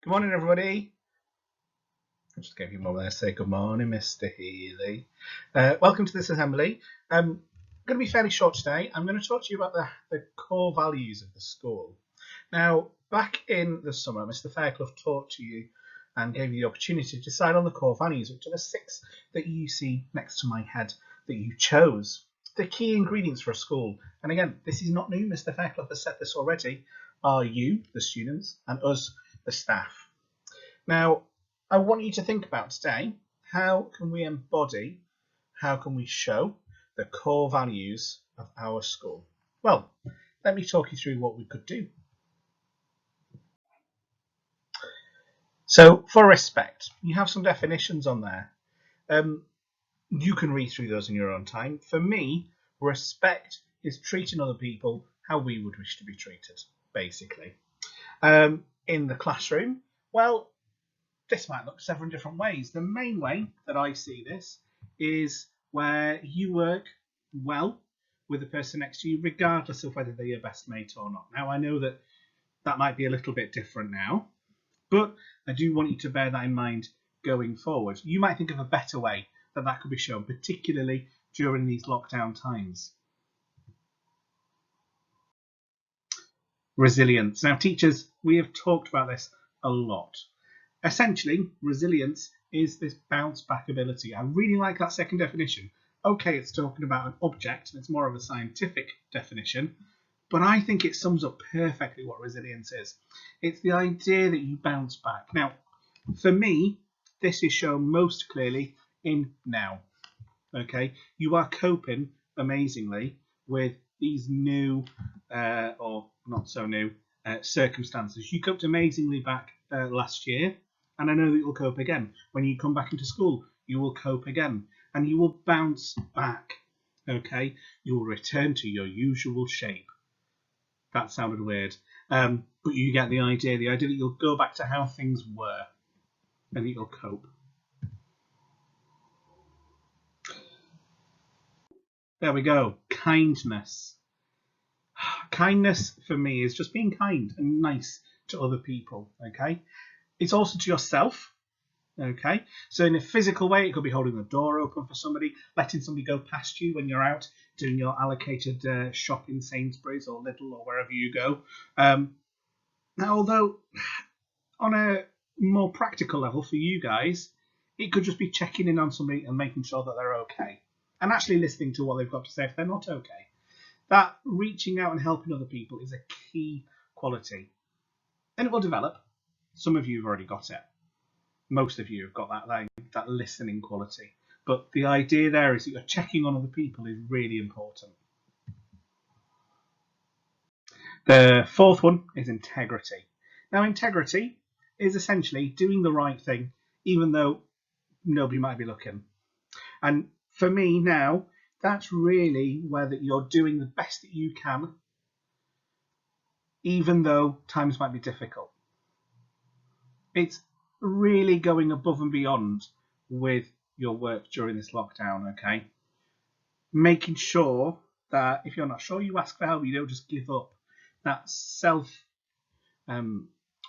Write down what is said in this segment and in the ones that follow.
Good morning, everybody. I just gave you a moment there to say good morning, Mr. Heeley. Welcome to this assembly. I'm going to be fairly short today. I'm going to talk to you about the core values of the school. Now, back in the summer, Mr. Fairclough talked to you and gave you the opportunity to decide on the core values, which are the 6 that you see next to my head that you chose. The key ingredients for a school, and again, this is not new, Mr. Fairclough has said this already, are you, the students, and us, the staff. Now, I want you to think about today, how can we embody, how can we show the core values of our school? Well, let me talk you through what we could do. So, for respect, you have some definitions on there. You can read through those in your own time. For me, respect is treating other people how we would wish to be treated, basically. In the classroom, well, this might look several different ways. The main way that I see this is where you work well with the person next to you, regardless of whether they're your best mate or not. Now, I know that might be a little bit different now, but I do want you to bear that in mind going forward. You might think of a better way that could be shown, particularly during these lockdown times. Resilience. Now, teachers, we have talked about this a lot. Essentially, resilience is this bounce back ability. I really like that second definition. Okay, it's talking about an object, and it's more of a scientific definition, but I think it sums up perfectly what resilience is. It's the idea that you bounce back. Now, for me, this is shown most clearly in now. Okay, you are coping amazingly with these new or not so new circumstances. You coped amazingly back last year, and I know that you'll cope again. When you come back into school, you will cope again, and you will bounce back. Okay, you will return to your usual shape. That sounded weird, but you get the idea. The idea that you'll go back to how things were, and that you'll cope. There we go. Kindness. Kindness for me is just being kind and nice to other people. Okay, it's also to yourself. Okay, so in a physical way, it could be holding the door open for somebody, letting somebody go past you when you're out doing your allocated shop in Sainsbury's or Lidl or wherever you go. Now, although on a more practical level for you guys, it could just be checking in on somebody and making sure that they're okay, and actually listening to what they've got to say if they're not okay. That reaching out and helping other people is a key quality, and it will develop. Some of you have already got it. Most of you have got that listening quality. But the idea there is that you're checking on other people is really important. The fourth one is integrity. Now, integrity is essentially doing the right thing, even though nobody might be looking. And for me now, that's really where that you're doing the best that you can, even though times might be difficult. It's really going above and beyond with your work during this lockdown, okay? Making sure that if you're not sure, you ask for help, you don't just give up. That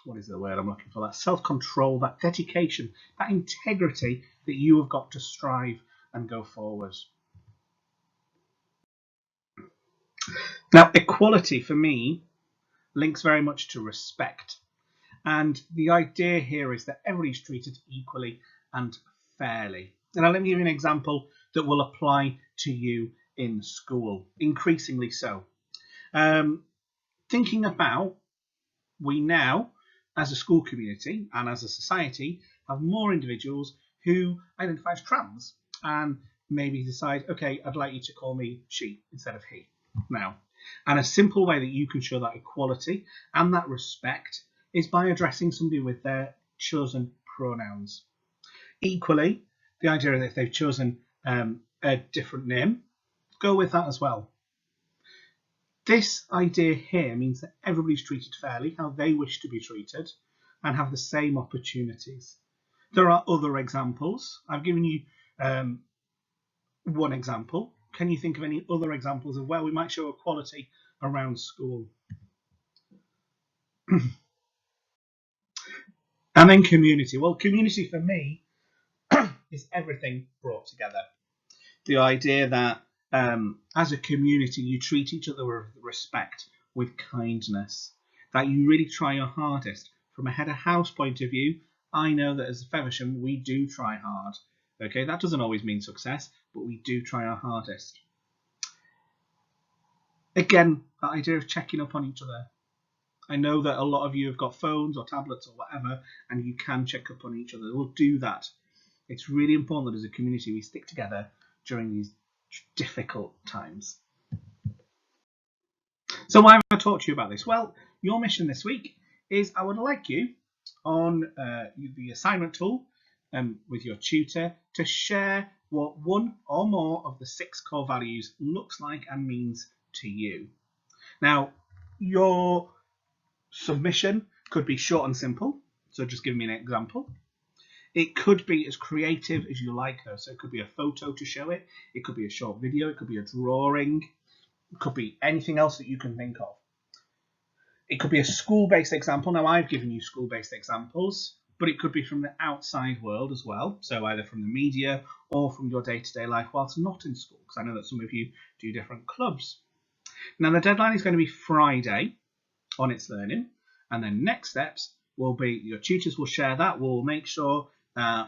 what is the word I'm looking for? That self-control, that dedication, that integrity that you have got to strive and go forward. Now, equality for me links very much to respect. And the idea here is that everybody's treated equally and fairly. And let me give you an example that will apply to you in school, increasingly so. Thinking about, we now, as a school community and as a society, have more individuals who identify as trans and maybe decide, okay, I'd like you to call me she instead of he now. And a simple way that you can show that equality and that respect is by addressing somebody with their chosen pronouns. Equally, the idea that if they've chosen a different name, go with that as well. This idea here means that everybody's treated fairly, how they wish to be treated, and have the same opportunities. There are other examples. I've given you one example. Can you think of any other examples of where we might show equality around school? And then community. Well, community for me is everything brought together. The idea that as a community you treat each other with respect, with kindness, that you really try your hardest. From a head of house point of view, I know that as a Feversham we do try hard. Okay, that doesn't always mean success, but we do try our hardest. Again, that idea of checking up on each other. I know that a lot of you have got phones or tablets or whatever, and you can check up on each other. We'll do that. It's really important that as a community we stick together during these difficult times. So why have I talked to you about this? Well, your mission this week is I would like you on the assignment tool with your tutor to share what one or more of the 6 core values looks like and means to you. Now, your submission could be short and simple, so just give me an example. It could be as creative as you like, though. So it could be a photo to show it. It could be a short video. It could be a drawing. It could be anything else that you can think of. It could be a school-based example. Now, I've given you school-based examples, but it could be from the outside world as well. So either from the media or from your day-to-day life whilst not in school, because I know that some of you do different clubs. Now, the deadline is going to be Friday on It's Learning, and then next steps will be your tutors will share that. We'll make sure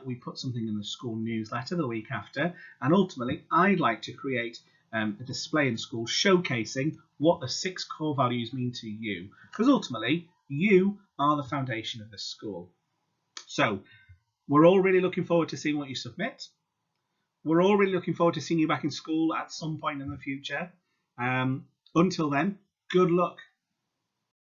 we put something in the school newsletter the week after, and ultimately I'd like to create a display in school showcasing what the 6 core values mean to you, because ultimately you are the foundation of this school. So we're all really looking forward to seeing what you submit. We're all really looking forward to seeing you back in school at some point in the future. Until then, good luck.